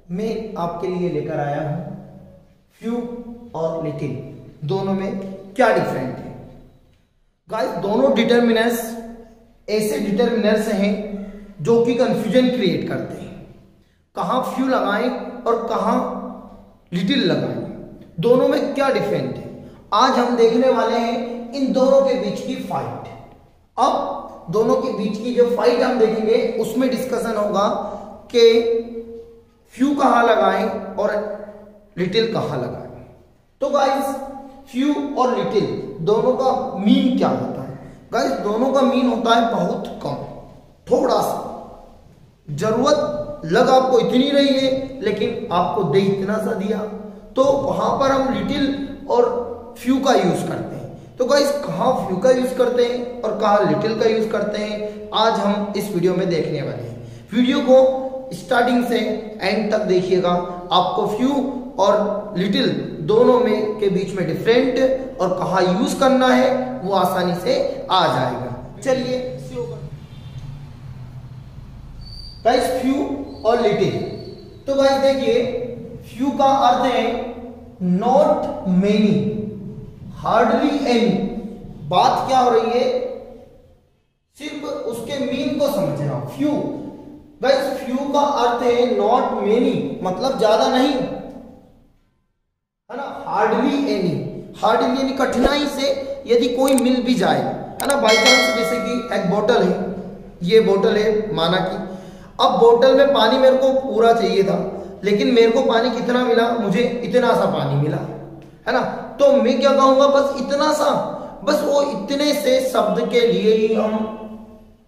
मैं आपके लिए लेकर आया हूं फ्यू और लिटिल, दोनों में क्या डिफरेंट है। गाइस, दोनों डिटर्मिनर्स ऐसे डिटर्मिनर्स हैं जो कि कंफ्यूजन क्रिएट करते हैं। कहां फ्यू लगाएं और कहां लिटिल लगाएं, दोनों में क्या डिफरेंट है, आज हम देखने वाले हैं इन दोनों के बीच की फाइट। अब दोनों के बीच की जो फाइट हम देखेंगे उसमें डिस्कशन होगा कि फ्यू कहां लगाएं और लिटिल कहां लगाएं। तो गाइस, फ्यू और लिटिल दोनों का मीन क्या होता है? गाइस, दोनों का मीन होता है बहुत कम, थोड़ा सा, जरूरत लग आपको इतनी रही है लेकिन आपको दे इतना सा दिया, तो वहां पर हम लिटिल और फ्यू का यूज करते हैं। तो गाइस, कहां फ्यू का यूज करते हैं और कहां लिटिल का यूज करते हैं, आज हम इस वीडियो में देखने वाले हैं। वीडियो को स्टार्टिंग से एंड तक देखिएगा, आपको फ्यू और लिटिल दोनों में के बीच में डिफरेंट और कहां यूज करना है वो आसानी से आ जाएगा। चलिए गाइस, फ्यू और लिटिल। तो गाइस देखिए, फ्यू का अर्थ है नॉट मेनी, हार्डली एनी। बात क्या हो रही है, सिर्फ उसके मीन को समझना। फ्यू गाइस, फ्यू का अर्थ है नॉट मेनी, मतलब ज्यादा नहीं, है ना। हार्डली एनी, हार्डली एनी कठिनाई से यदि कोई मिल भी जाए, है ना, बाई चांस, जैसे कि एक बोतल है, ये बोतल है, माना कि अब बोतल में पानी मेरे को पूरा चाहिए था, लेकिन मेरे को पानी कितना मिला, मुझे इतना सा पानी मिला, है ना। तो मैं क्या कहूंगा, बस इतना सा, बस वो इतने से शब्द के लिए ही हम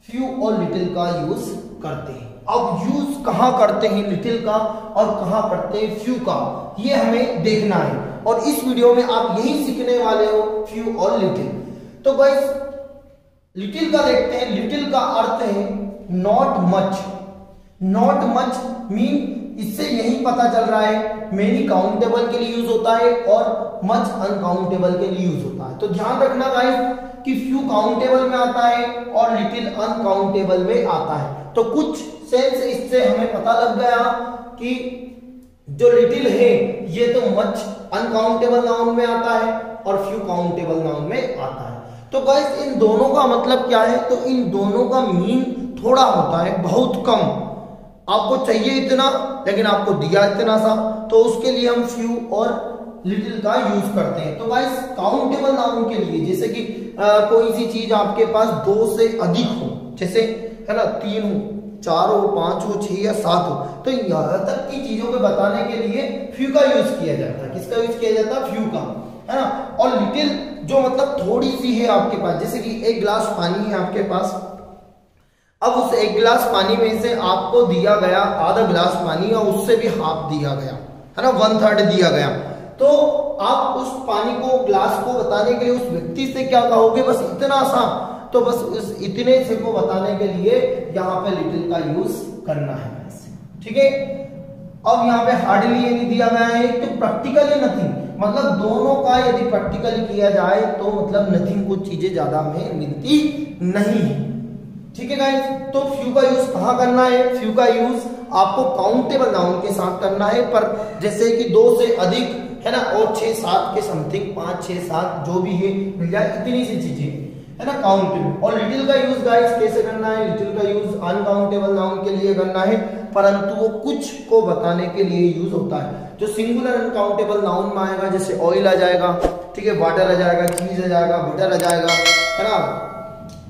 फ्यू और लिटिल का यूज करते हैं। अब यूज कहां करते हैं लिटिल का और कहां करते हैं फ्यू का, ये हमें देखना है और इस वीडियो में आप यही सीखने वाले हो, फ्यू और लिटिल। तो गाइस, लिटिल का देखते हैं। लिटिल का अर्थ है not much. Not much mean, इससे यही पता चल रहा है मेनी काउंटेबल के लिए यूज होता है और मच अनकाउंटेबल के लिए यूज होता है। तो ध्यान रखना गाइस कि फ्यू काउंटेबल में आता है और लिटिल अनकाउंटेबल में आता है। तो कुछ सेंस इससे हमें पता लग गया कि जो लिटिल है ये तो मच अनकाउंटेबल नाउन में आता है और फ्यू काउंटेबल नाउन में आता है। तो गाइस, इन दोनों का मतलब क्या है, तो इन दोनों का मीन थोड़ा होता है, बहुत कम। आपको चाहिए इतना लेकिन आपको दिया इतना सा, तो उसके लिए हम फ्यू और लिटिल का यूज करते हैं। तो गाइस, काउंटेबल नाउन के लिए, जैसे कि कोई सी चीज आपके पास 2 से अधिक हो, जैसे, है ना, 3 हो, 4 हो, 5 हो, 6 या 7 हो, तो यहां तक की चीजों को बताने के लिए फ्यू का यूज किया जाता है। किसका यूज किया जाता है? फ्यू का, है ना। और लिटिल जो मतलब थोड़ी सी है आपके पास, जैसे कि 1 गिलास पानी है आपके पास, अब उस 1 गिलास पानी में से आपको दिया गया आधा गिलास पानी और उससे भी हाफ दिया गया, है ना, 1/3 दिया गया। तो आप उस पानी को, ग्लास को बताने के लिए उस व्यक्ति से क्या कहोगे, बस इतना सा। तो बस उस इतने से को बताने के लिए यहाँ पे लिटिल का यूज करना है, ठीक है। अब यहाँ पे हार्डली ये नहीं दिया गया है, तो प्रैक्टिकली नथिंग, मतलब दोनों का यदि प्रैक्टिकली किया जाए तो मतलब नथिंग, कुछ चीजें ज्यादा हमें मिलती नहीं है, ठीक है गाइस। तो फ्यू का यूज कहां करना है? फ्यू का यूज आपको काउंटेबल नाउन के साथ करना है, पर जैसे कि 2 से अधिक, है ना, और 6-7 के समथिंग, 5-6-7 जो भी है मिल जाए, इतनी सी चीजें, है ना, काउंटेबल। और लिटिल का यूज गाइस कैसे करना है? लिटिल का यूज अनकाउंटेबल नाउन के लिए करना है, परंतु वो कुछ को बताने के लिए यूज होता है। जो सिंगुलर अनकाउंटेबल नाउन में आएगा, जैसे ऑयल आ जाएगा, ठीक है, वाटर आ जाएगा, चीज आ जाएगा, बटर आ जाएगा, है ना,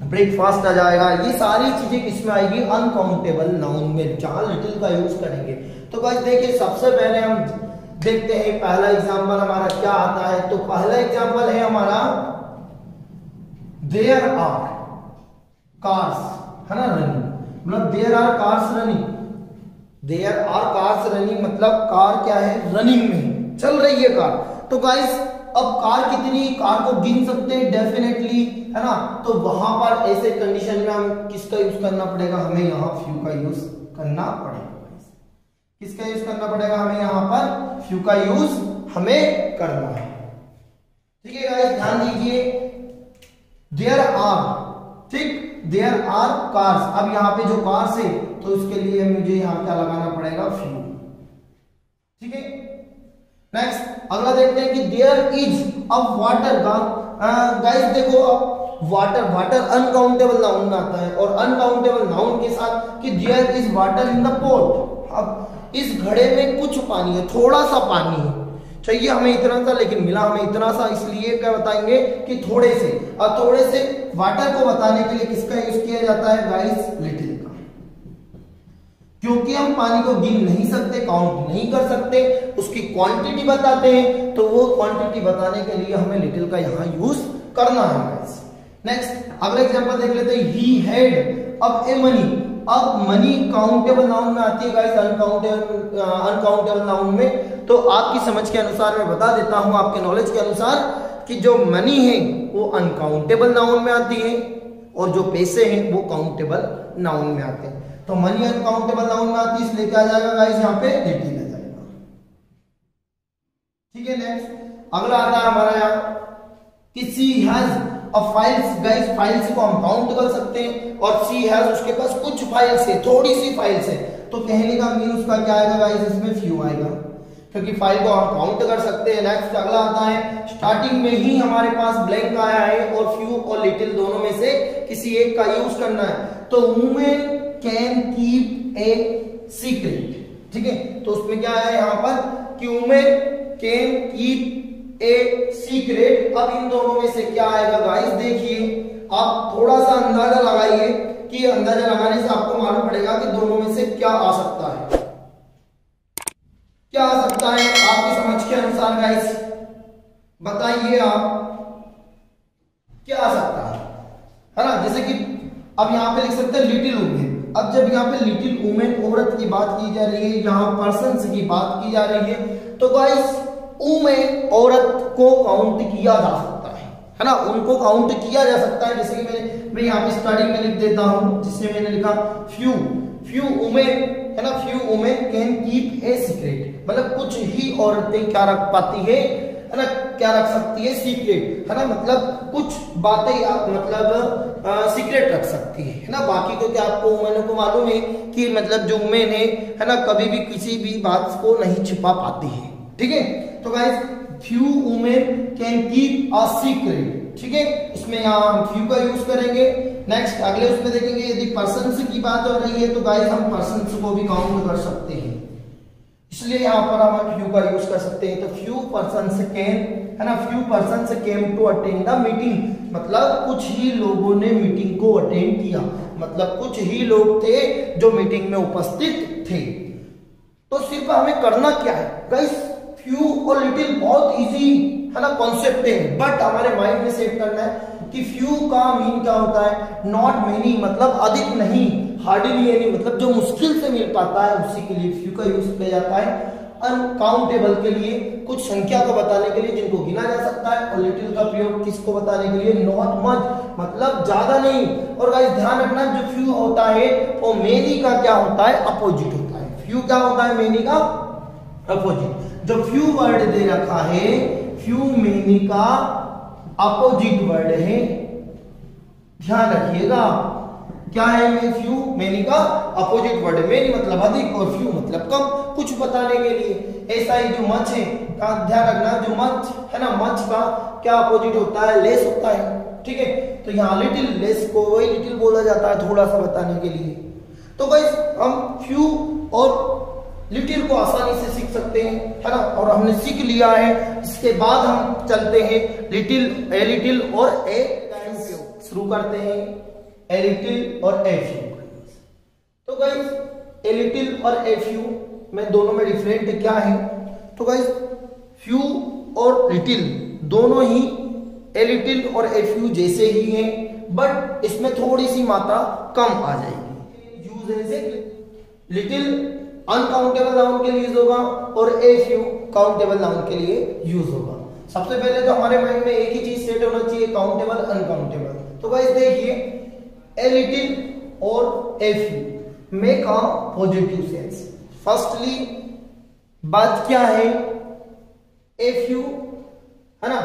ब्रेकफास्ट आ जाएगा, ये सारी चीजें किसमें आएगी? अनकाउंटेबल नाउन में, जहां लिटिल का यूज करेंगे। तो गाइस देखिए, सबसे पहले हम देखते हैं पहला एग्जांपल हमारा क्या आता है। तो पहला एग्जांपल है हमारा देयर आर कार्स, है ना, रनिंग, मतलब there are cars running. There are cars running मतलब कार क्या है? रनिंग में, चल रही है कार। तो गाइस, अब कार कितनी, कार को गिन सकते हैं डेफिनेटली, है ना। तो वहां पर ऐसे कंडीशन में हम किसका यूज करना पड़ेगा? हमें यहाँ फ्यू का यूज करना पड़ेगा। किसका यूज करना पड़ेगा? हमें यहाँ पर फ्यू का यूज हमें करना है, ठीक है गाइस। ध्यान दीजिए, देयर आर, ठीक, देयर आर कार्स। अब यहाँ पे जो कार्स है तो उसके लिए मुझे यहाँ क्या लगाना पड़ेगा? फ्यू, ठीक है। नेक्स्ट अगला देखते हैं कि देयर इज अ वाटर का गाइस देखो अब वाटर अनकाउंटेबल नाउन में आता है और अनकाउंटेबल नाउन के साथ कि there is water in the pot. अब इस घड़े में कुछ पानी है, थोड़ा सा पानी है, चाहिए हमें इतना सा लेकिन मिला हमें इतना सा, इसलिए क्या बताएंगे कि थोड़े से। और थोड़े से वाटर को बताने के लिए किसका यूज किया जाता है गाइस? लिटिल का, क्योंकि हम पानी को गिन नहीं सकते, काउंट नहीं कर सकते, उसकी क्वांटिटी बताते हैं, तो वो क्वांटिटी बताने के लिए हमें लिटिल का यहाँ यूज करना है गाइस। नेक्स्ट अगला एग्जांपल देख लेते हैं, ही हैड अब ए मनी। अब मनी काउंटेबल नाउन में आती है गाइस, अनकाउंटेबल नाउन में। तो आपकी समझ के अनुसार मैं बता देता हूं, आपके नॉलेज के अनुसार कि जो मनी है वो अनकाउंटेबल नाउन में आती है और जो पैसे हैं वो काउंटेबल नाउन में आते हैं। तो मनी अनकाउंटेबल नाउन में आती है, इसलिए क्या आ जाएगा गाइस यहाँ पे? लिटिल आ जाएगा। ठीक है। नेक्स्ट अगला आता है हमारा यहाँ कि C has a files. Guys files को हम काउंट कर सकते हैं और सी हैज उसके पास कुछ फाइल्स है, थोड़ी सी फाइल्स है, तो कहने का मीन उसका क्या आएगा गाइस? इसमें फ्यू आएगा, क्योंकि फाइल को हम काउंट कर सकते हैं। नेक्स्ट अगला आता है, स्टार्टिंग में ही हमारे पास ब्लैंक आया है और फ्यू और लिटिल दोनों में से किसी एक का यूज करना है। तो women can keep a secret. ठीक है, तो उसमें क्या है यहाँ पर कि women can keep a secret. अब इन दोनों में से क्या आएगा गाइस? देखिए आप थोड़ा सा अंदाजा लगाइए कि अंदाजा लगाने से आपको मालूम पड़ेगा कि दोनों में से क्या आ सकता है, क्या आ सकता है आपकी समझ के अनुसार गाइस, बताइए आप क्या आ सकता है ना? जैसे कि अब यहाँ पे लिख सकते हैं लिटिल वुमेन। अब जब यहाँ पे लिटिल वुमेन औरत की बात की जा रही है, यहाँ पर्सन्स की बात की जा रही है, तो गाइस वुमेन औरत को काउंट किया जा सकता है ना? उनको काउंट किया जा सकता है। जैसे कि मैं यहाँ पे स्टार्टिंग में लिख देता हूँ, जिससे मैंने लिखा फ्यू वुमेन है ना, few women can keep a secret, मतलब कुछ ही औरतें क्या रख पाती है ना, क्या रख सकती है? सीक्रेट है ना, मतलब कुछ बातें मतलब सीक्रेट रख सकती है ना। बाकी तो क्या आपको वुमेन को मालूम है कि मतलब जो वुमेन है ना, कभी भी किसी भी बात को नहीं छिपा पाती है। ठीक है, तो guys few women can keep a secret. ठीक है, इसमें यहाँ हम फ्यू का यूज करेंगे। नेक्स्ट अगले उसमें देखेंगे, यदि पर्सन्स की बात हो रही है तो गाइस हम पर्सन्स को भी काउंट कर सकते हैं, इसलिए यहाँ पर हम फ्यू का यूज कर सकते हैं। तो फ्यू पर्सन्स कैन है ना, few persons came to attend the meeting, मतलब कुछ ही लोगों ने मीटिंग को अटेंड किया, मतलब कुछ ही लोग थे जो मीटिंग में उपस्थित थे। तो सिर्फ हमें करना क्या है गाइस? फ्यू और लिटिल बहुत इजी है ना कॉन्सेप्ट है, बट हमारे माइंड में सेट करना है कि फ्यू का मीन क्या होता है? नॉट मेनी, मतलब अधिक नहीं, हार्डली एनी, मतलब जो मुश्किल से मिल पाता है उसी के लिए फ्यू का यूज किया जाता है। अनकाउंटेबल के लिए, कुछ संख्या को बताने के लिए जिनको गिना जा सकता है, और लिटिल का प्रयोग किसको बताने के लिए? नॉट मच, मतलब ज्यादा नहीं। और गाइस ध्यान रखना, जो फ्यू होता है वो मेनी का क्या होता है? अपोजिट होता है। फ्यू क्या होता है? मेनी का अपोजिट। जो फ्यू वर्ड दे रखा है, फ्यू मेनी का अपोजिट वर्ड है, ध्यान रखिएगा। क्या है? फ्यू मेनी का अपोजिट वर्ड। मेनी मतलब अधिक और फ्यू मतलब कम, कुछ बताने के लिए। ऐसा ही जो मच है, ध्यान रखना, जो मच है ना, मच का क्या अपोजिट होता है? लेस होता है। ठीक है, तो यहाँ लिटिल, लेस को वही लिटिल बोला जाता है थोड़ा सा बताने के लिए। तो गाइस हम फ्यू और लिटिल को आसानी से सीख सकते हैं है ना, और हमने सीख लिया है। इसके बाद हम चलते हैं लिटिल, ए लिटिल और ए फ्यू, शुरू करते हैं ए लिटिल और ए फ्यू। तो गाइस ए लिटिल और ए फ्यू में दोनों में डिफरेंट क्या है? तो गाइस फ्यू और लिटिल दोनों ही ए लिटिल और ए फ्यू जैसे ही हैं, बट इसमें थोड़ी सी मात्रा कम आ जाएगी। यूज लिटिल अनकाउंटेबल नाउन के लिए यूज होगा और ए फ्यू काउंटेबल नाउन के लिए यूज होगा। सबसे पहले तो हमारे माइंड में एक ही चीज सेट होना चाहिए, काउंटेबल अनकाउंटेबल। तो गाइस देखिए, ए लिटिल और a few make a positive sense. Firstly बात क्या है? ए फ्यू है ना,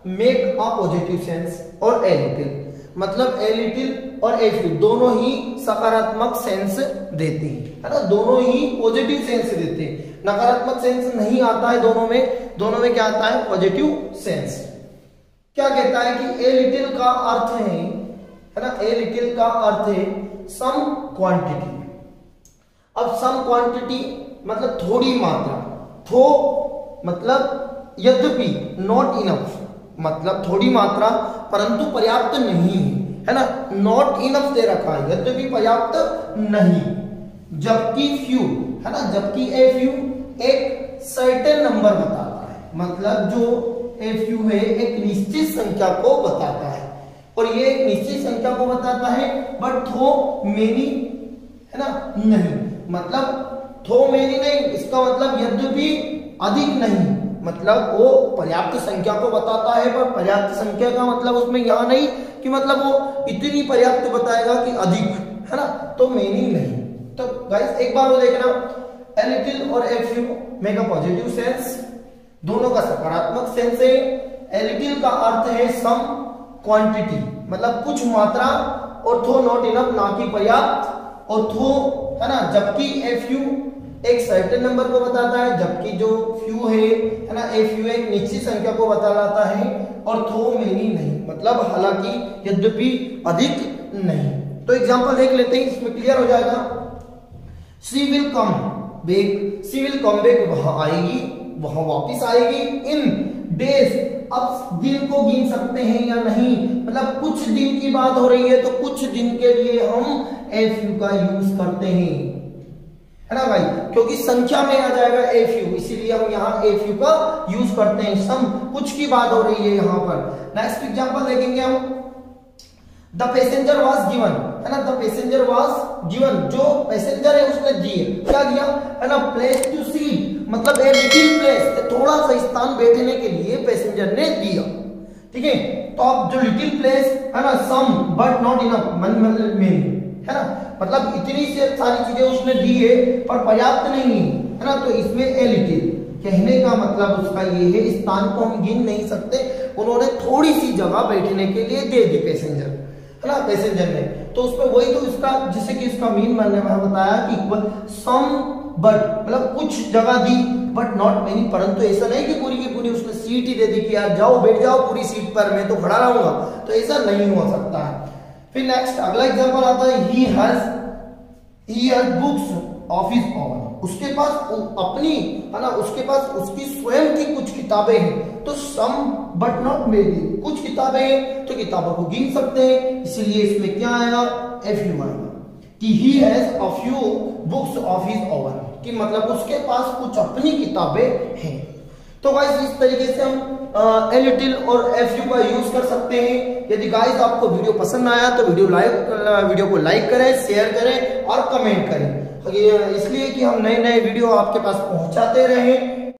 मेक अ पॉजिटिव सेंस, और ए लिटिल मतलब ए लिटिल और ए फ्यू दोनों ही सकारात्मक सेंस देते हैं, है ना, दोनों ही पॉजिटिव सेंस देते हैं। नकारात्मक सेंस नहीं आता है दोनों में क्या आता है, पॉजिटिव सेंस। क्या कहता है कि ए लिटिल का अर्थ है ना, ए लिटिल का अर्थ है सम क्वांटिटी। अब सम क्वांटिटी मतलब थोड़ी मात्रा, थो मतलब यद्यपि, नॉट इनफ मतलब थोड़ी मात्रा परंतु पर्याप्त नहीं है ना, नॉट इनफ दे रखा है, यद्यपि पर्याप्त नहीं। जबकि फ्यू है ना, जबकि ए फ्यू एक सर्टेन नंबर बताता है, मतलब जो ए फ्यू है एक निश्चित संख्या को बताता है, और ये एक निश्चित संख्या को बताता है, बट थो मेनी है ना नहीं, मतलब थो मेनी नहीं, इसका मतलब यद्यपि अधिक नहीं, मतलब वो पर्याप्त संख्या को बताता है, पर पर्याप्त संख्या का मतलब उसमें यह नहीं कि मतलब वो इतनी पर्याप्त बताएगा कि अधिक, है ना, तो मेनी नहीं। तो गाइस एक बार वो देखना, ए लिटिल और ए फ्यू में का पॉजिटिव सेंस, दोनों का सकारात्मक सेंस है। ए लिटिल का अर्थ है सम क्वांटिटी मतलब कुछ मात्रा, और थो नॉट इनफ ना कि पर्याप्त, और थो है ना, जबकि ए फ्यू एक सर्टेन नंबर को बताता है, जबकि जो फ्यू है ना, ए फ्यू एक निश्चित संख्या को बताता है, और थो मेनी नहीं मतलब हालांकि यद्यपि अधिक नहीं। तो एग्जांपल देख लेते हैं, इसमें क्लियर हो जाएगा। She will come back, she will come back वहां आएगी, वहां वापिस आएगी, इन डेज अब दिन को गिन सकते हैं या नहीं, मतलब कुछ दिन की बात हो रही है तो कुछ दिन के लिए हम ए फ्यू का यूज करते हैं, है ना भाई, क्योंकि संख्या में आ जाएगा ए फ्यू, इसीलिए हम यहाँ ए फ्यू का यूज करते हैं। सम कुछ की बात हो रही है यहाँ पर। नेक्स्ट एग्जांपल देखेंगे हम, द पैसेंजर वाज गिवन, है ना, द पैसेंजर वाज गिवन, जो पैसेंजर है उसने दिए, क्या दिया, है ना, प्लेस टू सीट मतलब ए लिटिल प्लेस, थोड़ा सा स्थान बैठने के लिए पैसेंजर ने दिया, ठीक है। तो अब जो लिटिल प्लेस है ना, सम बट नॉट इनफ मतलब मेनी, है ना, मतलब इतनी से सारी चीजें उसने दी है पर पर्याप्त नहीं है ना, तो इसमें ए लिटिल कहने का मतलब उसका ये है स्थान को हम गिन नहीं सकते, उन्होंने थोड़ी सी जगह बैठने के लिए दे दी पैसेंजर, है ना, पैसेंजर ने, तो उसमें वही तो इसका जिससे कि इसका मीन मैंने बताया कि सम बट मतलब कुछ जगह दी, बट नॉट मेनी, परंतु ऐसा नहीं कि पूरी की पूरी उसने सीट ही दे दी कि यार जाओ बैठ जाओ पूरी सीट पर, मैं तो खड़ा रहूंगा, तो ऐसा नहीं हो सकता है। फिर नेक्स्ट अगला एग्जांपल आता है, he has books of his own, उसके पास अपनी, है ना, उसके पास उसकी स्वयं की कुछ किताबें हैं, तो सम बट नॉट मेनी, कुछ किताबें हैं तो किताबों को गिन सकते हैं, इसीलिए इसमें क्या आएगा, ए फ्यू आएगा, कि he has a few books of his own, कि मतलब उसके पास कुछ अपनी किताबें हैं। तो गाइस इस तरीके से हम ए लिटिल और ए फ्यू का यूज कर सकते हैं। यदि गाइस आपको वीडियो पसंद आया तो वीडियो को लाइक करें, शेयर करें और कमेंट करें, इसलिए कि हम नए नए वीडियो आपके पास पहुंचाते रहें।